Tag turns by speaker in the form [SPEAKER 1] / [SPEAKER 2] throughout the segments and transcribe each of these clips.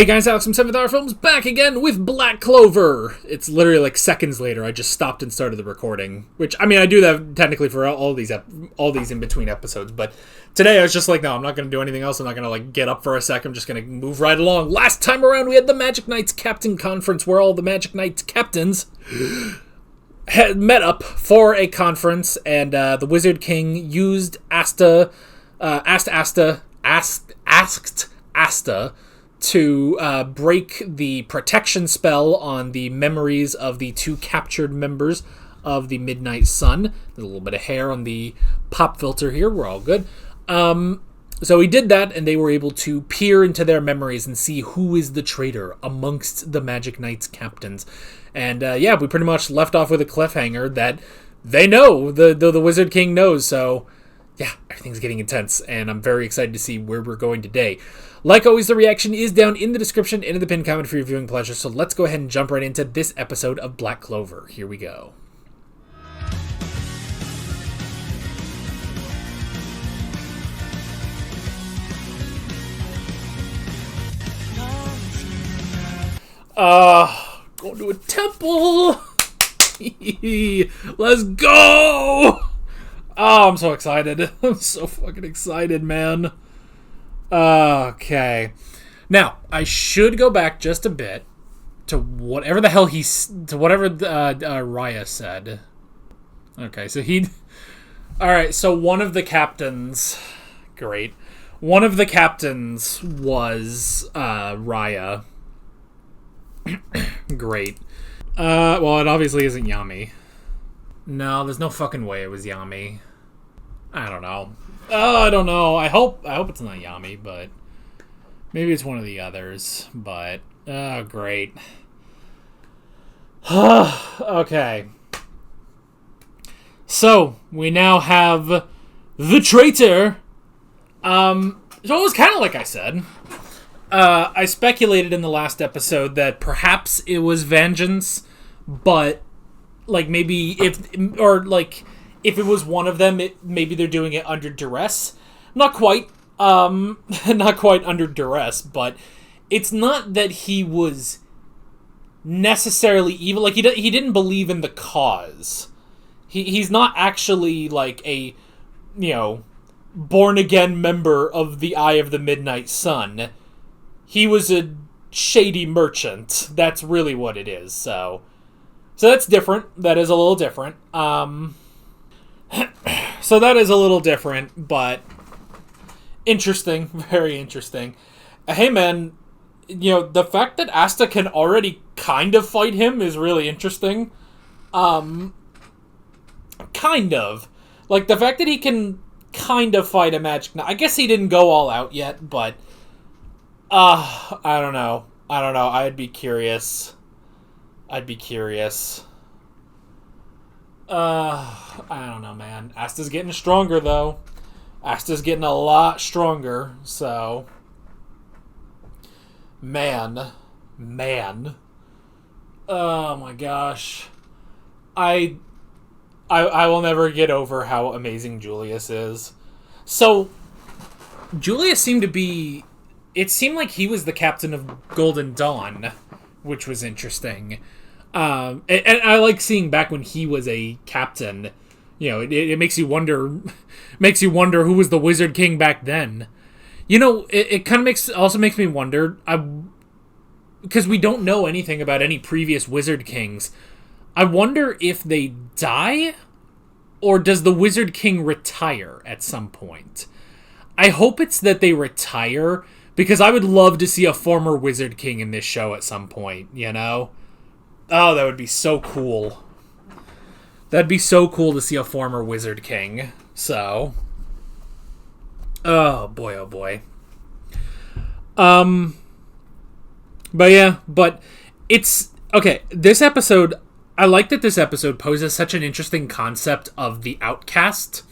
[SPEAKER 1] Hey guys, Alex from 7th Hour Films back again with Black Clover. It's literally like seconds later. I just stopped and started the recording, which I mean I do that technically for all these in between episodes. But today I was just like, no, I'm not going to do anything else. I'm not going to like get up for a sec. I'm just going to move right along. Last time around, we had the Magic Knights Captain Conference, where all the Magic Knights captains had met up for a conference, and the Wizard King used asked Asta to break the protection spell on the memories of the two captured members of the Midnight Sun. There's a little bit of hair on the pop filter here. We're all good. So he did that, and they were able to peer into their memories and see who is the traitor amongst the Magic Knights captains. And we pretty much left off with a cliffhanger that they know, the Wizard King knows. So yeah, everything's getting intense, and I'm very excited to see where we're going today. Like always, the reaction is down in the description and in the pinned comment for your viewing pleasure, so let's go ahead and jump right into this episode of Black Clover. Here we go. Going to a temple! Let's go! Oh, I'm so excited. I'm so fucking excited, man. Okay. Now, I should go back just a bit to whatever the hell Raya said. Okay, so Alright, so one of the captains... Great. One of the captains was, Raya. Great. Well, it obviously isn't Yami. No, there's no fucking way it was Yami. I don't know. Oh, I don't know. I hope it's not Yami, but maybe it's one of the others. But great. Okay. So we now have the traitor. So it was kind of like I said. I speculated in the last episode that perhaps it was vengeance, but like maybe if it was one of them, maybe they're doing it under duress. Not quite under duress, but it's not that he was necessarily evil. Like he didn't believe in the cause. He's not actually like a, born again member of the Eye of the Midnight Sun. He was a shady merchant. That's really what it is. So that's different. That is a little different. So that is a little different, but interesting. Very interesting. Hey, man, the fact that Asta can already kind of fight him is really interesting. Kind of. Like, the fact that he can kind of fight a Magic Knight. I guess he didn't go all out yet, but... I don't know. I'd be curious. I don't know, man. Asta's getting stronger, though. Asta's getting a lot stronger, so... Man. Oh, my gosh. I will never get over how amazing Julius is. So, Julius seemed to be... It seemed like he was the captain of Golden Dawn, which was interesting. And I like seeing back when he was a captain. It makes you wonder who was the Wizard King back then. It kind of also makes me wonder, because we don't know anything about any previous Wizard Kings. I wonder if they die, or does the Wizard King retire at some point? I hope it's that they retire, because I would love to see a former Wizard King in this show at some point, Oh, that would be so cool. That'd be so cool to see a former Wizard King. So. Oh, boy. But it's... Okay, this episode... I like that this episode poses such an interesting concept of the outcast.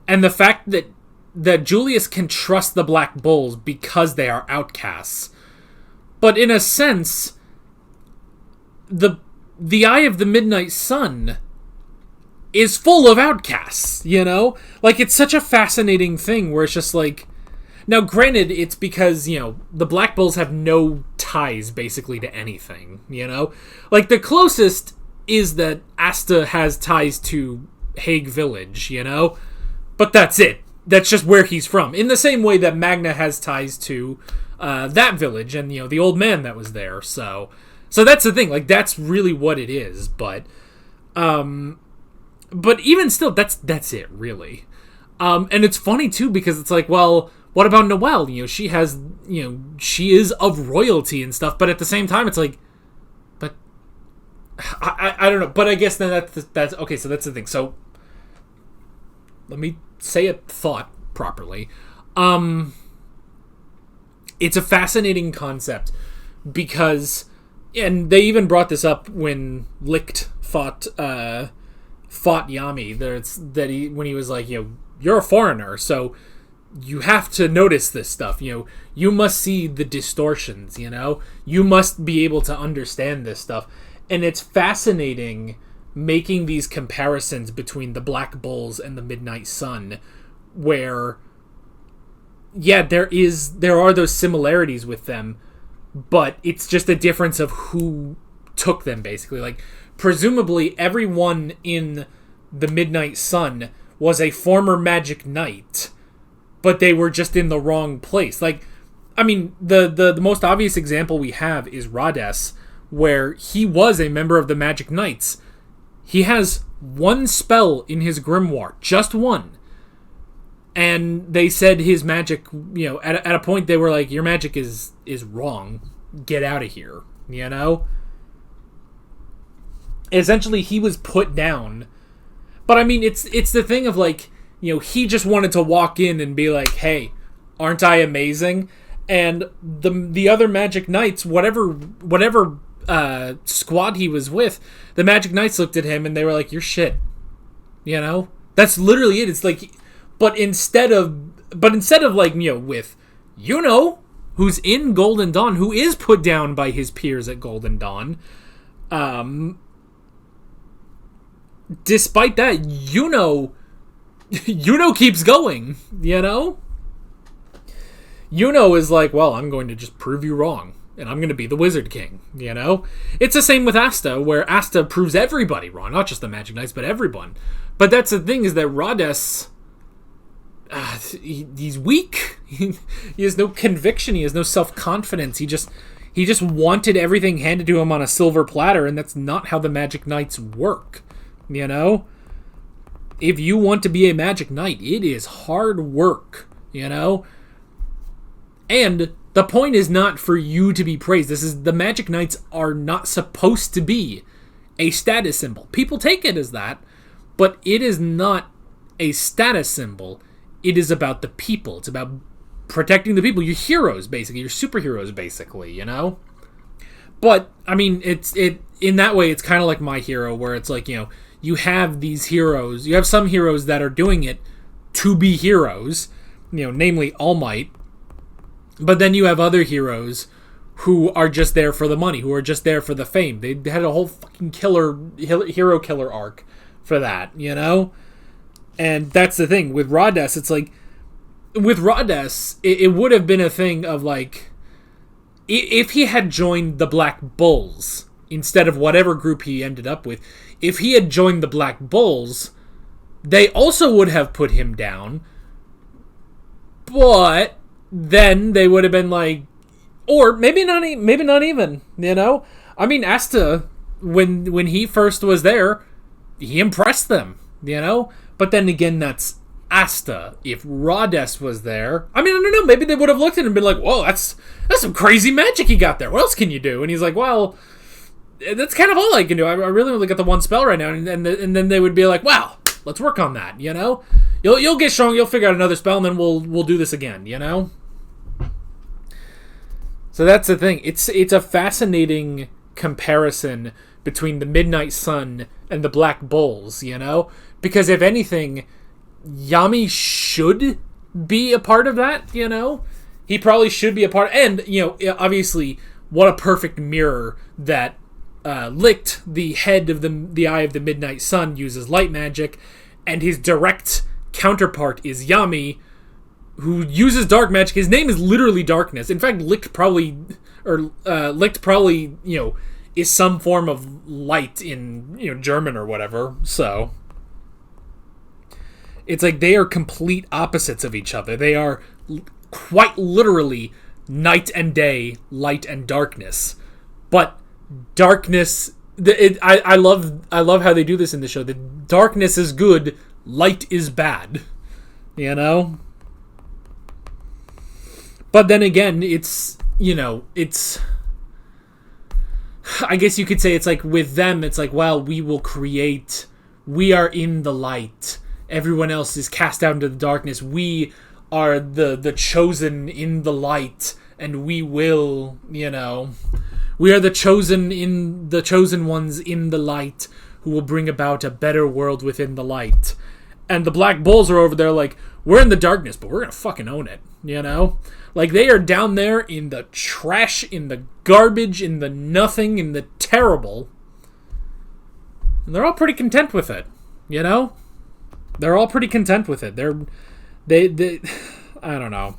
[SPEAKER 1] And the fact that Julius can trust the Black Bulls because they are outcasts. But in a sense, the Eye of the Midnight Sun is full of outcasts, Like, it's such a fascinating thing where it's just like, Now, granted, it's because, the Black Bulls have no ties, basically, to anything, Like, the closest is that Asta has ties to Hague Village, But that's it. That's just where he's from. In the same way that Magna has ties to that village and, the old man that was there. So that's the thing. Like, that's really what it is. But even still, that's it, really. And it's funny, too, because it's like, well, what about Noelle? She has, she is of royalty and stuff. But at the same time, it's like, but I don't know. But I guess then that's okay. So that's the thing. So let me say a thought properly. It's a fascinating concept because, and they even brought this up when Licht fought Yami. When he was like, you're a foreigner, so you have to notice this stuff. You must see the distortions. You must be able to understand this stuff, and it's fascinating making these comparisons between the Black Bulls and the Midnight Sun, where, yeah, there are those similarities with them, but it's just a difference of who took them, basically. Like, presumably everyone in the Midnight Sun was a former Magic Knight, but they were just in the wrong place. Like, I mean, the most obvious example we have is Rhodes, where he was a member of the Magic Knights. He has one spell in his grimoire, just one. And they said his magic, at a point they were like, your magic is wrong. Get out of here, Essentially, he was put down. But I mean, it's the thing of like, he just wanted to walk in and be like, hey, aren't I amazing? And the other Magic Knights, whatever squad he was with, the Magic Knights looked at him and they were like, you're shit. That's literally it. It's like, but instead of like, with, who's in Golden Dawn, who is put down by his peers at Golden Dawn, despite that, keeps going, is like, well, I'm going to just prove you wrong, and I'm going to be the Wizard King, It's the same with Asta, where Asta proves everybody wrong, not just the Magic Knights, but everyone. But that's the thing, is that Rhodes, he's weak. He has no conviction. He has no self-confidence. He just wanted everything handed to him on a silver platter, and that's not how the Magic Knights work, If you want to be a Magic Knight, it is hard work, And the point is not for you to be praised. The Magic Knights are not supposed to be a status symbol. People take it as that, but it is not a status symbol. It is about the people. It's about protecting the people. Your heroes, basically. Your superheroes, basically, But, I mean, in that way, it's kind of like My Hero, where it's like, you have these heroes. You have some heroes that are doing it to be heroes, namely All Might. But then you have other heroes who are just there for the money, who are just there for the fame. They had a whole fucking hero killer arc for that, And that's the thing. With Rhodes, it's like, with Rhodes, it would have been a thing of like, if he had joined the Black Bulls instead of whatever group he ended up with, if he had joined the Black Bulls, they also would have put him down, but then they would have been like, or maybe not even, I mean, Asta, when he first was there, he impressed them, but then again, that's Asta. If Rhodes was there, I mean, I don't know, maybe they would have looked at him and been like, whoa, that's some crazy magic he got there. What else can you do? And he's like, well, that's kind of all I can do. I really only got the one spell right now. And then they would be like, wow, let's work on that, You'll get strong, you'll figure out another spell, and then we'll do this again, So that's the thing. It's a fascinating comparison between the Midnight Sun and the Black Bulls, Because if anything, Yami should be a part of that, He probably should be a part. And, obviously, what a perfect mirror that Licht, the head of the Eye of the Midnight Sun, uses light magic, and his direct counterpart is Yami, who uses dark magic. His name is literally Darkness. In fact, Licht probably, is some form of light in, German or whatever. So it's like they are complete opposites of each other. They are quite literally night and day, light and darkness. But darkness, I love how they do this in the show. The darkness is good, light is bad. But then again, it's I guess you could say it's like with them, it's like, well, we are in the light. Everyone else is cast out into the darkness. We are the chosen in the light, and we will, we are the chosen ones in the light who will bring about a better world within the light. And the Black Bulls are over there like, we're in the darkness, but we're gonna fucking own it, Like, they are down there in the trash, in the garbage, in the nothing, in the terrible. And they're all pretty content with it, They're all pretty content with it. They I don't know.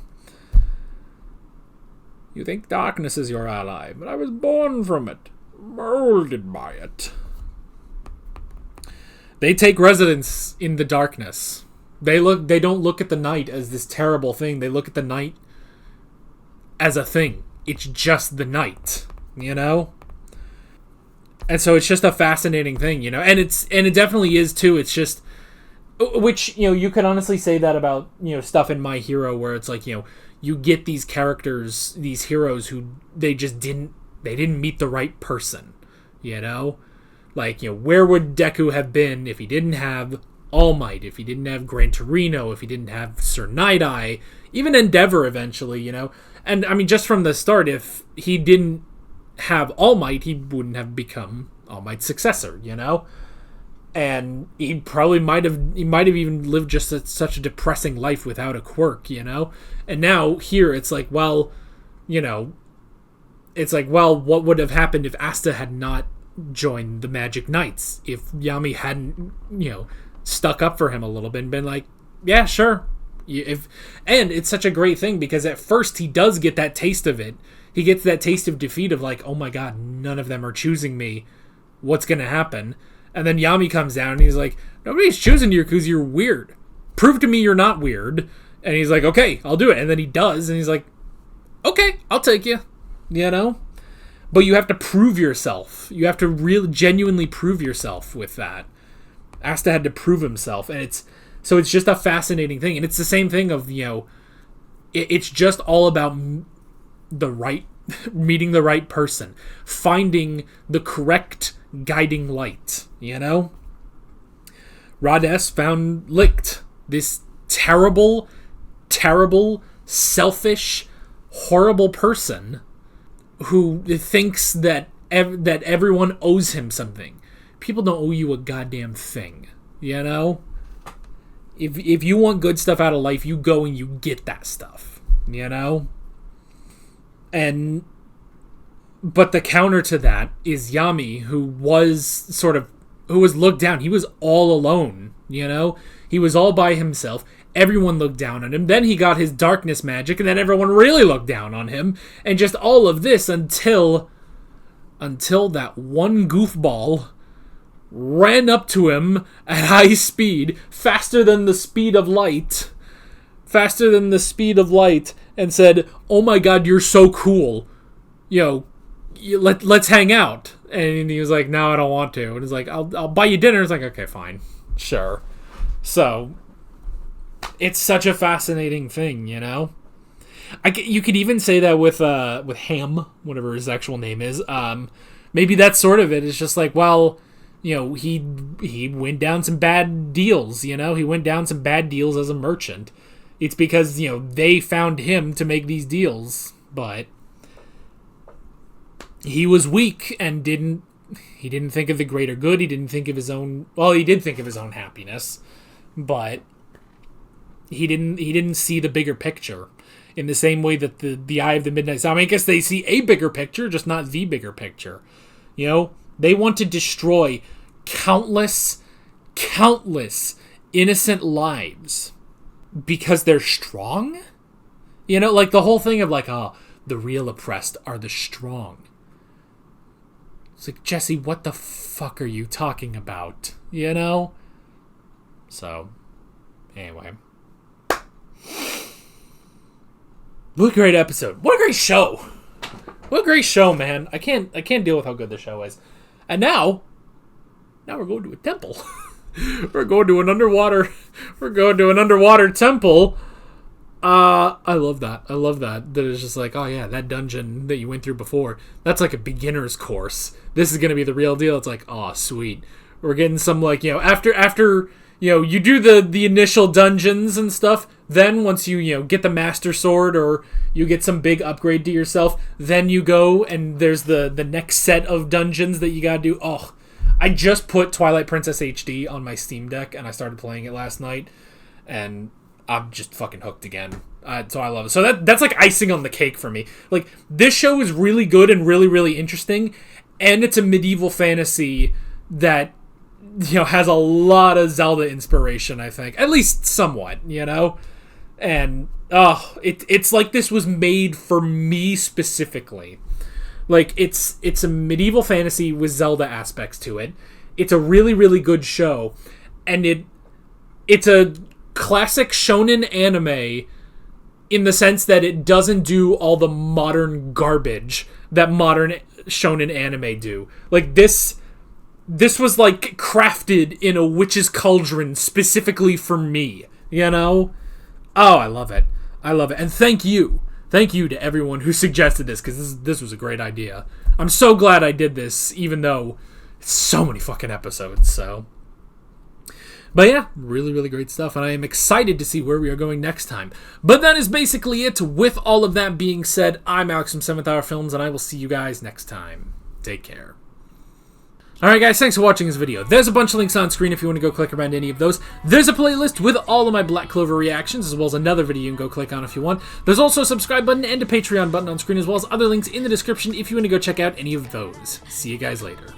[SPEAKER 1] You think darkness is your ally, but I was born from it, molded by it. They take residence in the darkness. They don't look at the night as this terrible thing. They look at the night as a thing. It's just the night, And so it's just a fascinating thing, And it definitely is too. It's just, which, you could honestly say that about, stuff in My Hero, where it's like, you get these characters, these heroes who they didn't meet the right person, Like, where would Deku have been if he didn't have All Might, if he didn't have Gran Torino, if he didn't have Sir Night-Eye, even Endeavor eventually, And, I mean, just from the start, if he didn't have All Might, he wouldn't have become All Might's successor, And he probably might have even lived just such a depressing life without a quirk, And now, here, it's like, well, what would have happened if Asta had not joined the Magic Knights? If Yami hadn't, stuck up for him a little bit and been like, yeah, sure. And it's such a great thing because at first he does get that taste of it. He gets that taste of defeat of like, oh my god, none of them are choosing me. What's going to happen? And then Yami comes down and he's like, nobody's choosing you because you're weird. Prove to me you're not weird. And he's like, okay, I'll do it. And then he does. And he's like, okay, I'll take you. But you have to prove yourself. You have to really genuinely prove yourself with that. Asta had to prove himself. And it's just a fascinating thing. And it's the same thing of, it's just all about meeting the right person. Finding the correct guiding light, Rades found Licht, this terrible, selfish, horrible person who thinks that everyone owes him something. People don't owe you a goddamn thing, If you want good stuff out of life, you go and you get that stuff, But the counter to that is Yami, who was looked down. He was all alone, He was all by himself. Everyone looked down on him. Then he got his darkness magic, and then everyone really looked down on him. And just all of this until that one goofball ran up to him at high speed, faster than the speed of light, and said, oh my god, you're so cool. Let's hang out. And he was like, no, I don't want to. And he's like, I'll buy you dinner. It's like, okay, fine. Sure. So, it's such a fascinating thing, You could even say that with Ham, whatever his actual name is. Maybe that's sort of it. It's just like, well, he went down some bad deals, He went down some bad deals as a merchant. It's because, they found him to make these deals. But he was weak and didn't think of the greater good. He didn't think of his own, well, he did think of his own happiness, but he didn't see the bigger picture in the same way that the Eye of the Midnight Sun. I guess they see a bigger picture, just not the bigger picture. They want to destroy countless innocent lives because they're strong? You know, like the whole thing of like, oh, the real oppressed are the strong. It's like, Jesse, what the fuck are you talking about? You know? So, anyway. What a great episode. What a great show. What a great show, man. I can't deal with how good the show is. And now we're going to a temple. We're going to an underwater temple. I love that. I love that. That it's just like, oh yeah, that dungeon that you went through before, that's like a beginner's course. This is going to be the real deal. It's like, oh, sweet. We're getting some, like, you know, after you know, you do the initial dungeons and stuff, then once you get the Master Sword or you get some big upgrade to yourself, then you go and there's the next set of dungeons that you gotta do. Oh, I just put Twilight Princess HD on my Steam Deck and I started playing it last night and I'm just fucking hooked again. So I love it. So that's like icing on the cake for me. Like, this show is really good and really, really interesting, and it's a medieval fantasy that, you know, has a lot of Zelda inspiration, I think. At least somewhat, you know? And, it's like this was made for me specifically. Like, it's a medieval fantasy with Zelda aspects to it. It's a really, really good show. And it's a classic shonen anime in the sense that it doesn't do all the modern garbage that modern shonen anime do. Like, this was, like, crafted in a witch's cauldron specifically for me, you know? Oh, I love it. I love it. And thank you. Thank you to everyone who suggested this, because this was a great idea. I'm so glad I did this, even though it's so many fucking episodes, so. But yeah, really, really great stuff, and I am excited to see where we are going next time. But that is basically it. With all of that being said, I'm Alex from 7th Hour Films, and I will see you guys next time. Take care. Alright guys, thanks for watching this video. There's a bunch of links on screen if you want to go click around any of those. There's a playlist with all of my Black Clover reactions, as well as another video you can go click on if you want. There's also a subscribe button and a Patreon button on screen, as well as other links in the description if you want to go check out any of those. See you guys later.